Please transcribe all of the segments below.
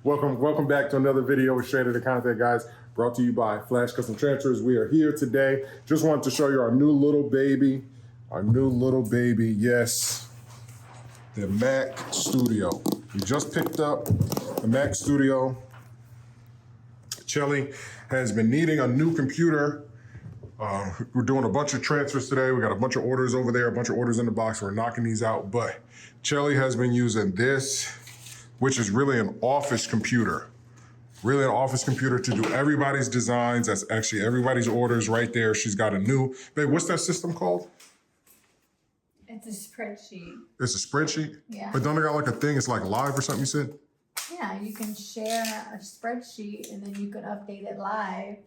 Welcome back to another video with Straight to the Content, guys. Brought to you by Flash Custom Transfers. We are here today. Just wanted to show you our new little baby. Yes, the Mac Studio. We just picked up the Mac Studio. Chelly has been needing a new computer. We're doing a bunch of transfers today. We got a bunch of orders over there, a bunch of orders in the box. We're knocking these out, but Chelly has been using this, which is really an office computer. Really an office computer to do everybody's designs. That's actually everybody's orders right there. She's got a new, babe, what's that system called? It's a spreadsheet. It's a spreadsheet? Yeah. But don't they got like a thing, it's like live or something you said? Yeah, you can share a spreadsheet and then you can update it live.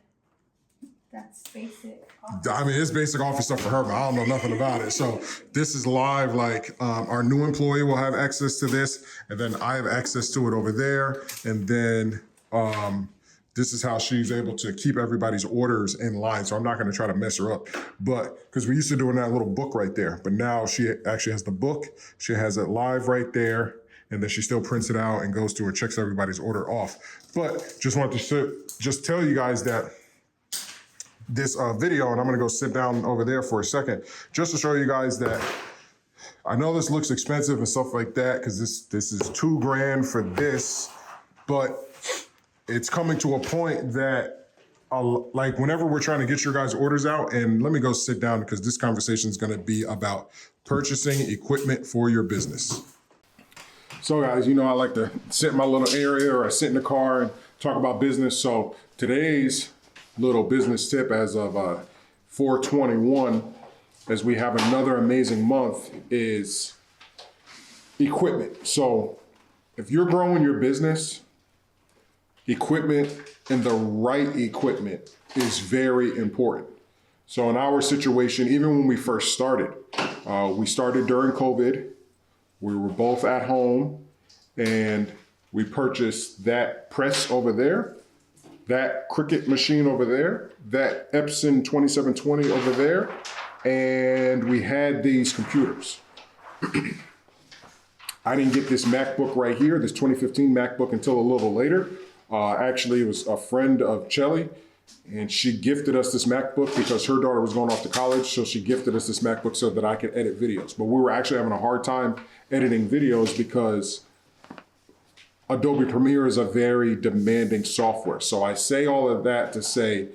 That's basic office. I mean, it's basic office stuff for her, but I don't know nothing about it. So this is live, like our new employee will have access to this, and then I have access to it over there. And then this is how she's able to keep everybody's orders in line. So I'm not gonna try to mess her up, but because we used to doing that little book right there, but now she actually has the book. She has it live right there, and then she still prints it out and goes through and checks everybody's order off. But just wanted to just tell you guys that this video, and I'm gonna go sit down over there for a second, just to show you guys that I know this looks expensive and stuff like that, because this is $2,000 for this, but it's coming to a point that like whenever we're trying to get your guys' orders out, and let me go sit down because this conversation is gonna be about purchasing equipment for your business. So guys, you know I like to sit in my little area or I sit in the car and talk about business. So today's little business tip as of 4/21, as we have another amazing month, is equipment. So if you're growing your business, equipment and the right equipment is very important. So in our situation, even when we first started, we started during COVID. We were both at home and we purchased that press over there, that Cricut machine over there, that Epson 2720 over there, and we had these computers. I didn't get this MacBook right here, this 2015 MacBook, until a little later. Actually, it was a friend of Chelly, and she gifted us this MacBook because her daughter was going off to college, so she gifted us this MacBook so that I could edit videos. But we were actually having a hard time editing videos because Adobe Premiere is a very demanding software. So I say all of that to say,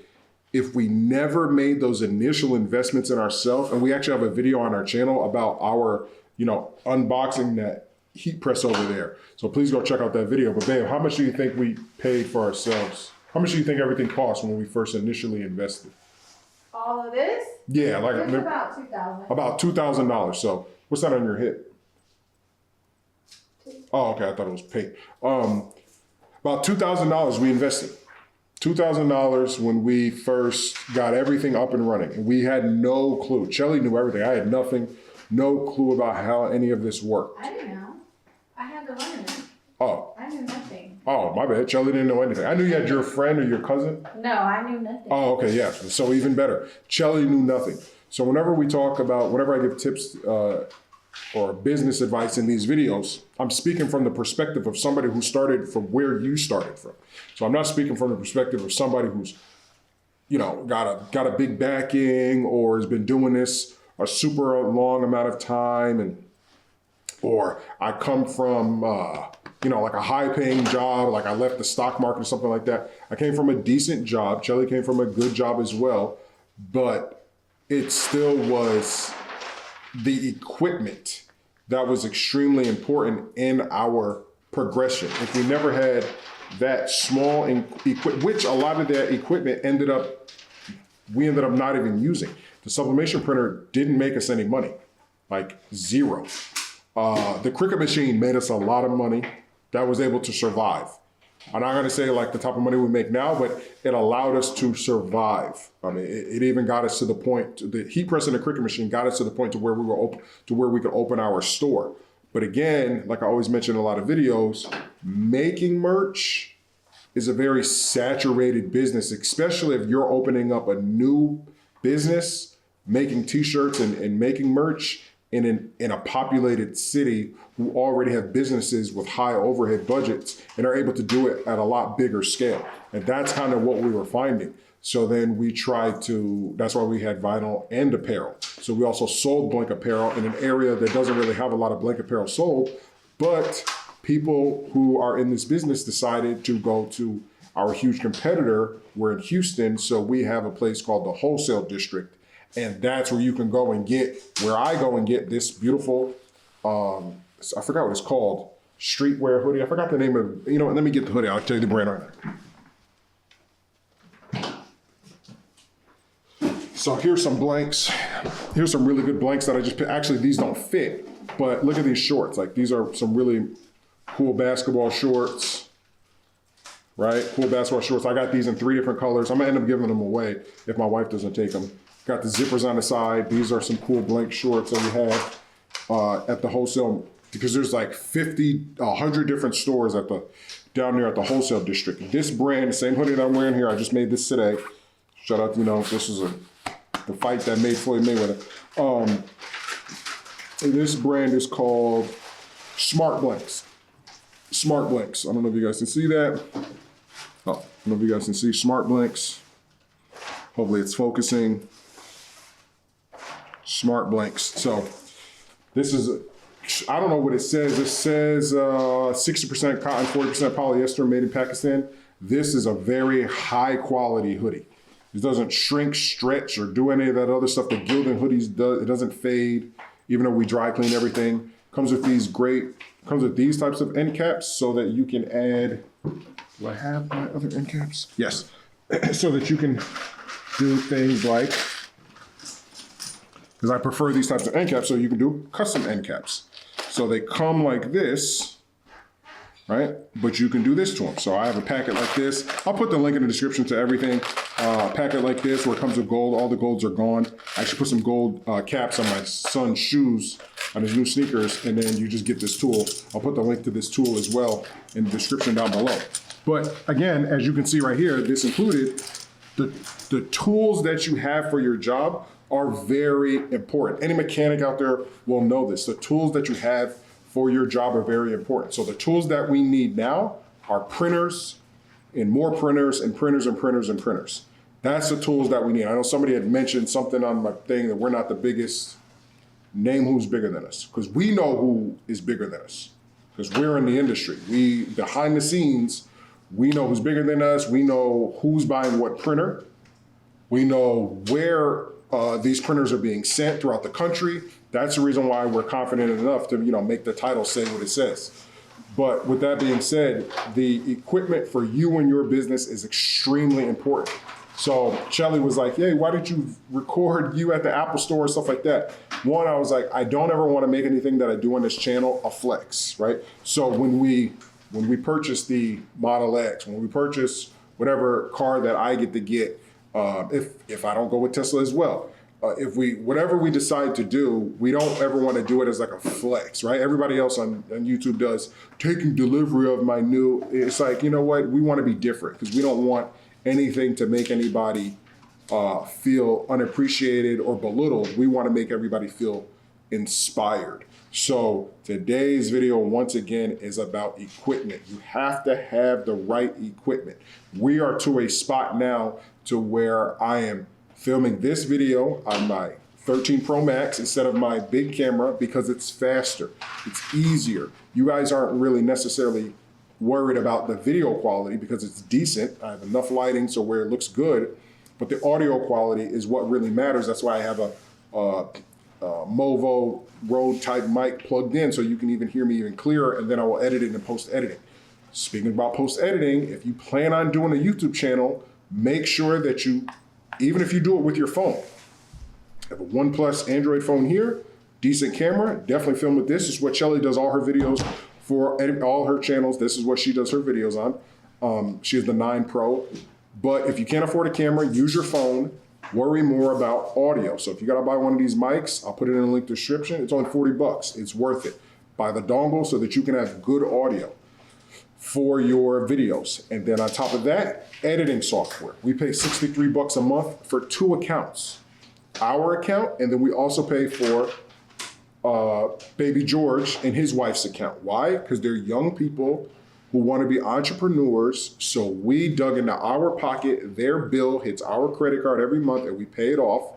if we never made those initial investments in ourselves, and we actually have a video on our channel about our, unboxing that heat press over there. So please go check out that video. But babe, how much do you think we paid for ourselves? How much do you think everything cost when we first initially invested? All of this? Yeah, like it's about $2,000. About $2,000. So what's that on your hip? Oh, okay, I thought it was paint. About $2,000 we invested. $2,000 when we first got everything up and running. And we had no clue. Chelly knew everything. I had nothing, no clue about how any of this worked. I didn't know. I had to learn it. Oh. I knew nothing. Oh, my bad. Chelly didn't know anything. I knew you had your friend or your cousin. No, I knew nothing. Oh, okay, yeah. So even better. Chelly knew nothing. So whenever I give tips or business advice in these videos, I'm speaking from the perspective of somebody who started from where you started from. So I'm not speaking from the perspective of somebody who's, got a big backing or has been doing this a super long amount of time, or I come from, like a high paying job, like I left the stock market or something like that. I came from a decent job. Chelly came from a good job as well, but it still was the equipment that was extremely important in our progression. If we never had that small equipment, which a lot of that equipment we ended up not even using. The sublimation printer didn't make us any money, like zero. The Cricut machine made us a lot of money that was able to survive. I'm not gonna say like the type of money we make now, but it allowed us to survive. I mean, it even got us to the point, the heat press and the Cricut machine got us to the point to where we were open, to where we could open our store. But again, like I always mention in a lot of videos, making merch is a very saturated business, especially if you're opening up a new business, making t-shirts and making merch. in a populated city who already have businesses with high overhead budgets and are able to do it at a lot bigger scale. And that's kind of what we were finding. So then we tried to, that's why we had vinyl and apparel. So we also sold blank apparel in an area that doesn't really have a lot of blank apparel sold, but people who are in this business decided to go to our huge competitor. We're in Houston, so we have a place called the Wholesale District, and that's where you can go and get, where I go and get this beautiful, I forgot what it's called, streetwear hoodie. I forgot the name of, you know what, let me get the hoodie. I'll tell you the brand right now. So here's some blanks. Here's some really good blanks that I just picked. Actually, these don't fit, but look at these shorts. Like, these are some really cool basketball shorts, right? Cool basketball shorts. I got these in 3 different colors. I'm gonna end up giving them away if my wife doesn't take them. Got the zippers on the side. These are some cool blank shorts that we have at the wholesale, because there's like 100 different stores down there at the Wholesale District. This brand, the same hoodie that I'm wearing here, I just made this today. Shout out, this is the fight that made Floyd Mayweather. This brand is called Smart Blanks. Smart Blanks. I don't know if you guys can see that. Oh, I don't know if you guys can see Smart Blanks. Hopefully it's focusing. Smart Blanks. So this is, I don't know what it says. It says 60% cotton, 40% polyester, made in Pakistan. This is a very high quality hoodie. It doesn't shrink, stretch, or do any of that other stuff that Gildan hoodies does. It doesn't fade, even though we dry clean everything. Comes with these types of end caps so that you can add, do I have my other end caps? Yes. So that you can do things like, because I prefer these types of end caps, so you can do custom end caps. So they come like this, right? But you can do this to them. So I have a packet like this. I'll put the link in the description to everything. A packet like this where it comes with gold. All the golds are gone. I actually put some gold caps on my son's shoes, on his new sneakers, and then you just get this tool. I'll put the link to this tool as well in the description down below. But again, as you can see right here, this included, the tools that you have for your job are very important. Any mechanic out there will know this. The tools that you have for your job are very important. So the tools that we need now are printers, and more printers, and printers, and printers, and printers. That's the tools that we need. I know somebody had mentioned something on my thing that we're not the biggest. Name who's bigger than us, because we know who is bigger than us, because we're in the industry. We, behind the scenes, we know who's bigger than us. We know who's buying what printer. We know where these printers are being sent throughout the country. That's the reason why we're confident enough to, make the title say what it says. But with that being said, the equipment for you and your business is extremely important. So Shelly was like, hey, why did you record you at the Apple store and stuff like that? One, I was like, I don't ever want to make anything that I do on this channel a flex, right? So when we purchase the Model X, when we purchase whatever car that I get to get, if I don't go with Tesla as well, whatever we decide to do, we don't ever want to do it as like a flex, right? Everybody else on YouTube does, taking delivery of my new, it's like, you know what? We want to be different, because we don't want anything to make anybody feel unappreciated or belittled. We want to make everybody feel inspired. So today's video, once again, is about equipment. You have to have the right equipment. We are to a spot now to where I am filming this video on my 13 Pro Max instead of my big camera, because it's faster, it's easier. You guys aren't really necessarily worried about the video quality because it's decent. I have enough lighting so where it looks good, but the audio quality is what really matters. That's why I have a Movo Rode type mic plugged in so you can even hear me even clearer, and then I will edit it in post-editing. Speaking about post-editing, if you plan on doing a YouTube channel, make sure that you, even if you do it with your phone, I have a OnePlus Android phone here, decent camera, definitely film with this. This is what Shelly does all her videos for, all her channels. This is what she does her videos on. She has the 9 Pro. But if you can't afford a camera, use your phone. Worry more about audio. So if you gotta buy one of these mics, I'll put it in the link description. It's only 40 bucks. It's worth it. Buy the dongle so that you can have good audio for your videos. And then on top of that, editing software. We pay 63 bucks a month for 2 accounts. Our account, and then we also pay for baby George and his wife's account. Why? Because they're young people who want to be entrepreneurs. So we dug into our pocket, their bill hits our credit card every month and we pay it off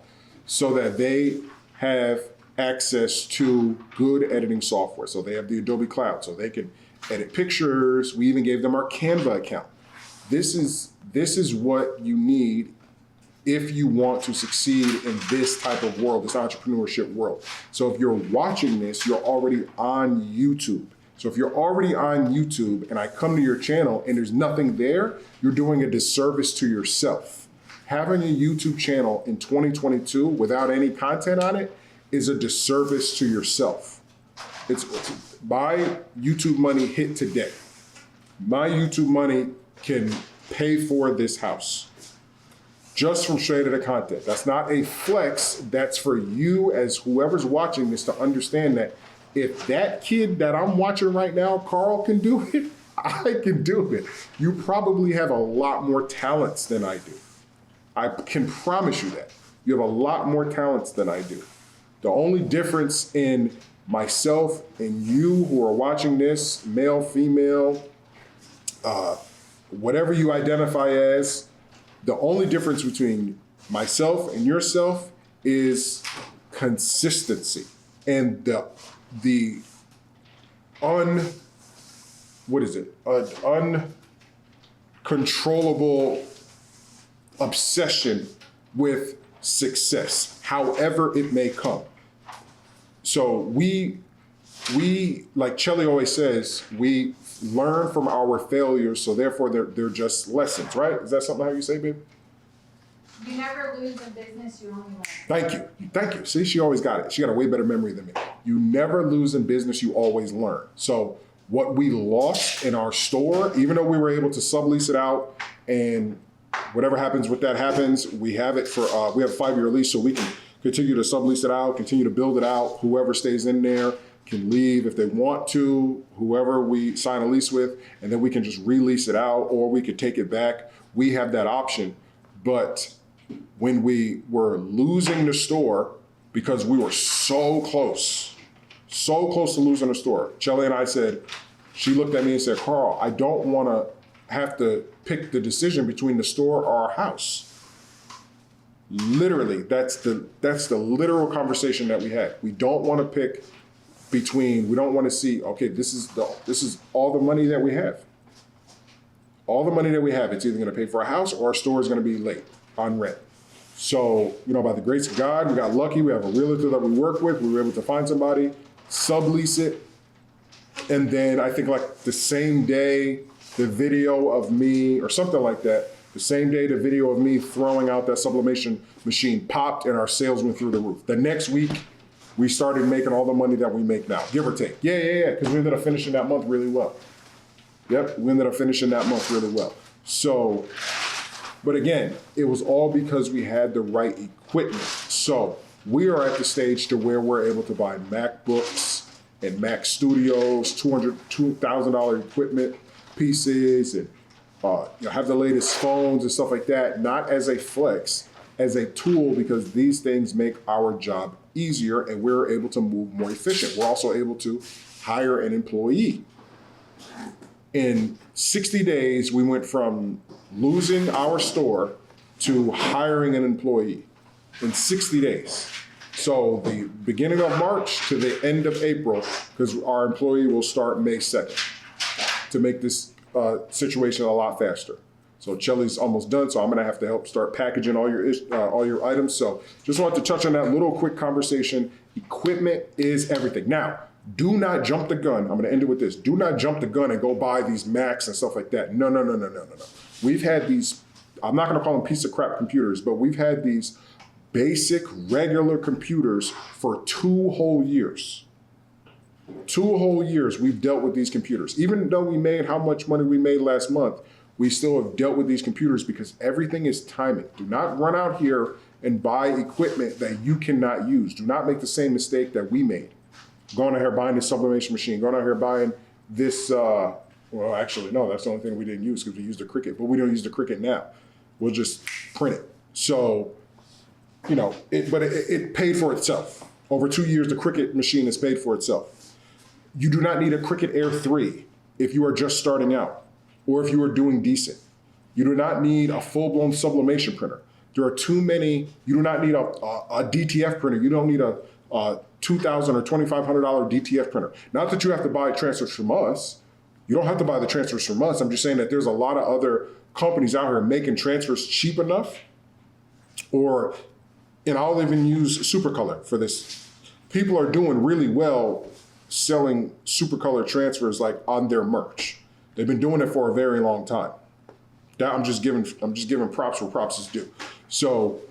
so that they have access to good editing software. So they have the Adobe Cloud so they can edit pictures. We even gave them our Canva account. This is what you need if you want to succeed in this type of world, this entrepreneurship world. So if you're watching this, you're already on YouTube. So if you're already on YouTube and I come to your channel and there's nothing there, you're doing a disservice to yourself. Having a YouTube channel in 2022 without any content on it is a disservice to yourself. It's my YouTube money hit today. My YouTube money can pay for this house just from straight out of content. That's not a flex. That's for you as whoever's watching this to understand that if that kid that I'm watching right now, Carl, can do it, I can do it. You probably have a lot more talents than I do. I can promise you that. You have a lot more talents than I do. The only difference in myself and you who are watching this, male, female, whatever you identify as, the only difference between myself and yourself is consistency and the uncontrollable obsession with success, however it may come. So we like Chelly always says, we learn from our failures, so therefore they're just lessons, right? Is that something how you say, babe? You never lose in business, you only learn. Thank you. See, she always got it. She got a way better memory than me. You never lose in business, you always learn. So what we lost in our store, even though we were able to sublease it out and whatever happens with that happens, we have it for, we have a 5-year lease so we can continue to sublease it out, continue to build it out. Whoever stays in there can leave if they want to, whoever we sign a lease with, and then we can just release it out or we could take it back. We have that option. But when we were losing the store, because we were so close to losing the store, Chelly and I said, she looked at me and said, Carl, I don't want to have to pick the decision between the store or our house. Literally, that's the literal conversation that we had. We don't want to pick between, we don't want to see, okay, this is all the money that we have. All the money that we have, it's either going to pay for a house or our store is going to be late on rent. So, by the grace of God, we got lucky. We have a realtor that we work with. We were able to find somebody, sublease it. And then I think like the same day, the video of me or something like that, the same day the video of me throwing out that sublimation machine popped and our sales went through the roof. The next week, we started making all the money that we make now, give or take. Yeah, because we ended up finishing that month really well. Yep, we ended up finishing that month really well. So, but again, it was all because we had the right equipment. So we are at the stage to where we're able to buy MacBooks and Mac Studios, $2,000 equipment pieces, and have the latest phones and stuff like that, not as a flex, as a tool, because these things make our job easier and we're able to move more efficient. We're also able to hire an employee. In 60 days, we went from losing our store to hiring an employee in 60 days. So the beginning of March to the end of April, because our employee will start May 2nd to make this situation a lot faster. So Chelly's almost done, so I'm gonna have to help start packaging all your items. So just wanted to touch on that little quick conversation. Equipment is everything. Now, do not jump the gun. I'm gonna end it with this. Do not jump the gun and go buy these Macs and stuff like that. No. We've had these, I'm not gonna call them piece of crap computers, but we've had these basic, regular computers for 2 whole years. 2 whole years we've dealt with these computers. Even though we made how much money we made last month, we still have dealt with these computers because everything is timing. Do not run out here and buy equipment that you cannot use. Do not make the same mistake that we made. Going out here buying this sublimation machine, going out here buying this, well, actually, no, that's the only thing we didn't use because we used the Cricut, but we don't use the Cricut now. We'll just print it. So, it paid for itself. Over 2 years, the Cricut machine is paid for itself. You do not need a Cricut Air 3 if you are just starting out or if you are doing decent. You do not need a full-blown sublimation printer. There are too many. You do not need a DTF printer. You don't need a $2,000 or $2,500 DTF printer. Not that you have to buy transfers from us. You don't have to buy the transfers from us. I'm just saying that there's a lot of other companies out here making transfers cheap enough, and I'll even use Supercolor for this. People are doing really well selling Supercolor transfers like on their merch. They've been doing it for a very long time. That I'm just giving props where props is due. So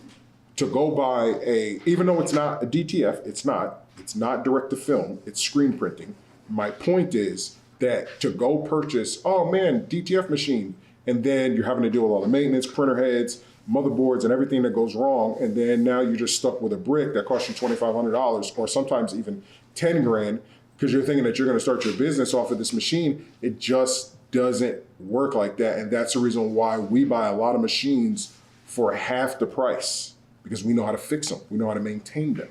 to go buy even though it's not a DTF, it's not direct to film, it's screen printing. My point is that to go purchase, oh man, DTF machine, and then you're having to deal with all the maintenance, printer heads, motherboards, and everything that goes wrong, and then now you're just stuck with a brick that costs you $2,500 or sometimes even 10 grand because you're thinking that you're going to start your business off of this machine. It just doesn't work like that, and that's the reason why we buy a lot of machines for half the price, because we know how to fix them, we know how to maintain them,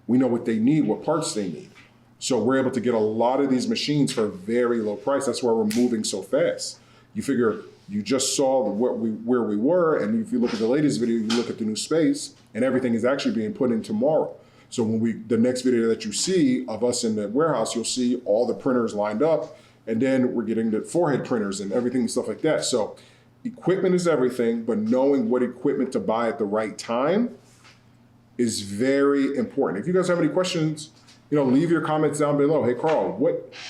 we know what they need, what parts they need. So we're able to get a lot of these machines for a very low price. That's why we're moving so fast. You figure you just saw where we were, and if you look at the latest video, you look at the new space, and everything is actually being put in tomorrow. So when the next video that you see of us in the warehouse, you'll see all the printers lined up, and then we're getting the forehead printers and everything and stuff like that. So equipment is everything, but knowing what equipment to buy at the right time is very important. If you guys have any questions, leave your comments down below. Hey, Carl,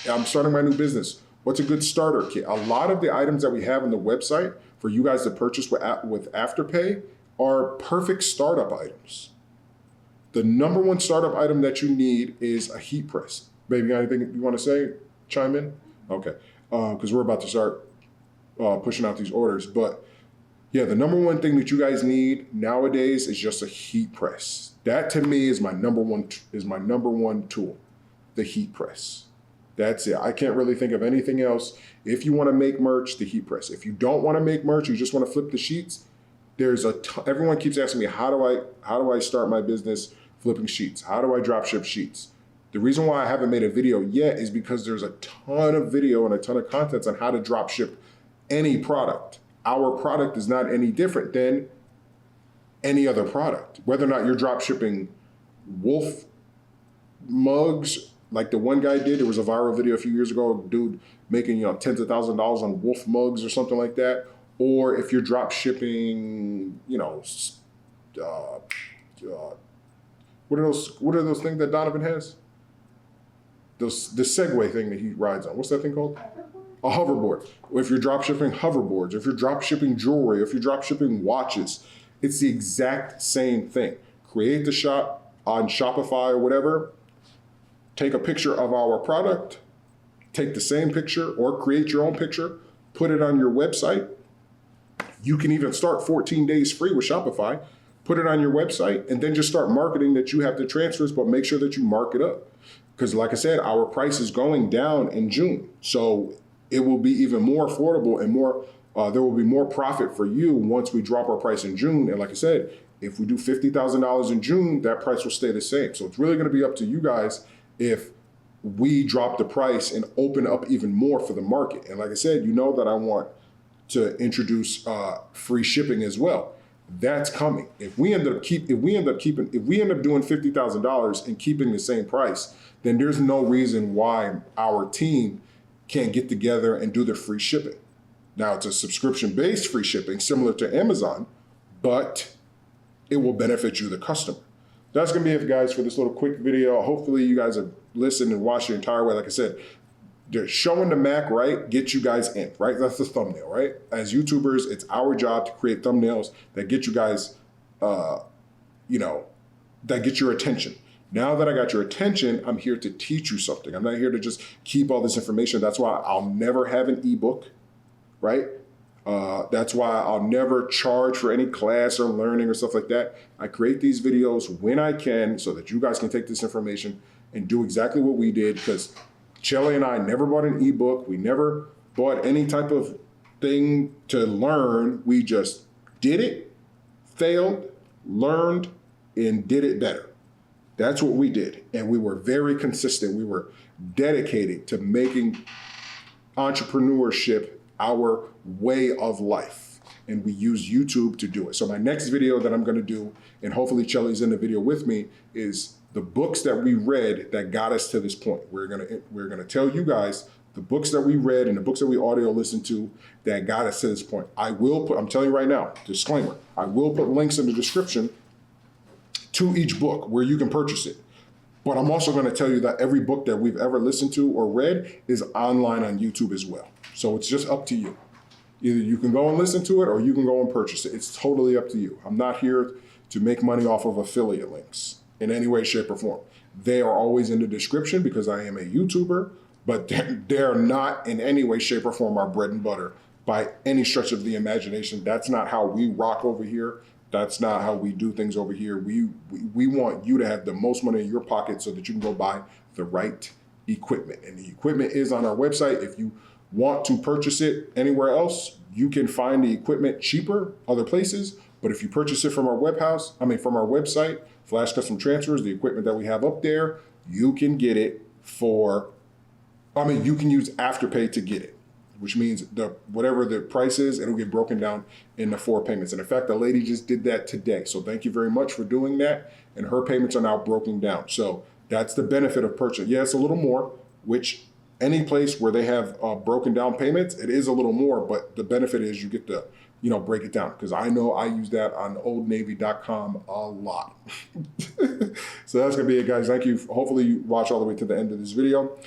I'm starting my new business. What's a good starter kit? A lot of the items that we have on the website for you guys to purchase with Afterpay are perfect startup items. The number one startup item that you need is a heat press. Baby, got anything you want to say? Chime in? Okay, because we're about to start pushing out these orders. But yeah, the number one thing that you guys need nowadays is just a heat press. That to me is my number one tool, the heat press. That's it. I can't really think of anything else. If you want to make merch, the heat press. If you don't want to make merch, you just want to flip the sheets. Everyone keeps asking me, how do I start my business flipping sheets? How do I drop ship sheets? The reason why I haven't made a video yet is because there's a ton of video and a ton of content on how to drop ship any product. Our product is not any different than any other product. Whether or not you're drop shipping wolf mugs, like the one guy did. There was a viral video a few years ago, a dude making tens of thousands of dollars on wolf mugs or something like that. Or if you're drop shipping, what are those things that Donovan has? The Segway thing that he rides on. What's that thing called? A hoverboard. Or if you're drop shipping hoverboards, if you're drop shipping jewelry, if you're drop shipping watches, it's the exact same thing. Create the shop on Shopify or whatever. Take a picture of our product, take the same picture or create your own picture, put it on your website. You can even start 14 days free with Shopify, put it on your website, and then just start marketing that you have the transfers, but make sure that you mark it up. Because like I said, our price is going down in June. So it will be even more affordable and there will be more profit for you once we drop our price in June. And like I said, if we do $50,000 in June, that price will stay the same. So it's really going to be up to you guys if we drop the price and open up even more for the market. And like I said, that I want to introduce free shipping as well. That's coming. If we end up doing $50,000 and keeping the same price, then there's no reason why our team can't get together and do the free shipping. Now it's a subscription-based free shipping similar to Amazon, but it will benefit you, the customer. That's going to be it, guys, for this little quick video. Hopefully you guys have listened and watched the entire way. Like I said, showing the Mac right gets you guys in, right? That's the thumbnail, right? As YouTubers, it's our job to create thumbnails that get you guys, that get your attention. Now that I got your attention, I'm here to teach you something. I'm not here to just keep all this information. That's why I'll never have an ebook, right? That's why I'll never charge for any class or learning or stuff like that. I create these videos when I can so that you guys can take this information and do exactly what we did, because Shelly and I never bought an ebook. We never bought any type of thing to learn. We just did it, failed, learned, and did it better. That's what we did. And we were very consistent. We were dedicated to making entrepreneurship our way of life. And we use YouTube to do it. So my next video that I'm going to do, and hopefully Chelly's in the video with me, is the books that we read that got us to this point. We're gonna tell you guys the books that we read and the books that we audio listened to that got us to this point. I'm telling you right now, disclaimer, I will put links in the description to each book where you can purchase it. But I'm also going to tell you that every book that we've ever listened to or read is online on YouTube as well. So it's just up to you. Either you can go and listen to it or you can go and purchase it. It's totally up to you. I'm not here to make money off of affiliate links in any way, shape, or form. They are always in the description because I am a YouTuber, but they're not in any way, shape, or form our bread and butter by any stretch of the imagination. That's not how we rock over here. That's not how we do things over here. We want you to have the most money in your pocket so that you can go buy the right equipment. And the equipment is on our website. If you want to purchase it anywhere else, you can find the equipment cheaper other places. But if you purchase it from our from our website, Flash Custom Transfers, the equipment that we have up there, you can get it you can use Afterpay to get it, which means whatever the price is, it'll get broken down into 4 payments. And in fact, the lady just did that today. So thank you very much for doing that. And her payments are now broken down. So that's the benefit of purchase. Yeah, it's a little more, which any place where they have broken down payments, it is a little more, but the benefit is you get to, break it down. Because I know I use that on oldnavy.com a lot. So that's going to be it, guys. Thank you. Hopefully you watch all the way to the end of this video.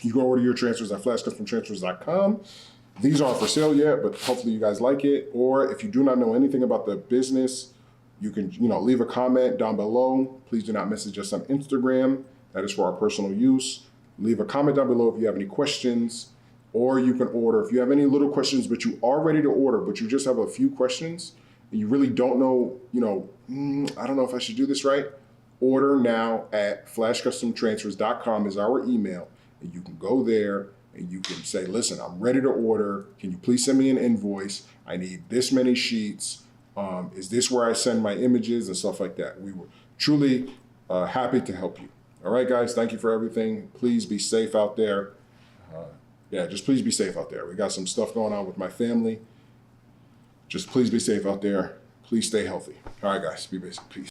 You can order your transfers at flashcustomtransfers.com. These aren't for sale yet, but hopefully you guys like it. Or if you do not know anything about the business, you can, leave a comment down below. Please do not message us on Instagram. That is for our personal use. Leave a comment down below if you have any questions, or you can order. If you have any little questions, but you are ready to order, but you just have a few questions and you really don't know, I don't know if I should do this right. Order now at flashcustomtransfers.com is our email. And you can go there and you can say, listen, I'm ready to order. Can you please send me an invoice? I need this many sheets. Is this where I send my images and stuff like that? We were truly happy to help you. All right, guys, thank you for everything. Please be safe out there. Just please be safe out there. We got some stuff going on with my family. Just please be safe out there. Please stay healthy. All right, guys, be basic. Peace.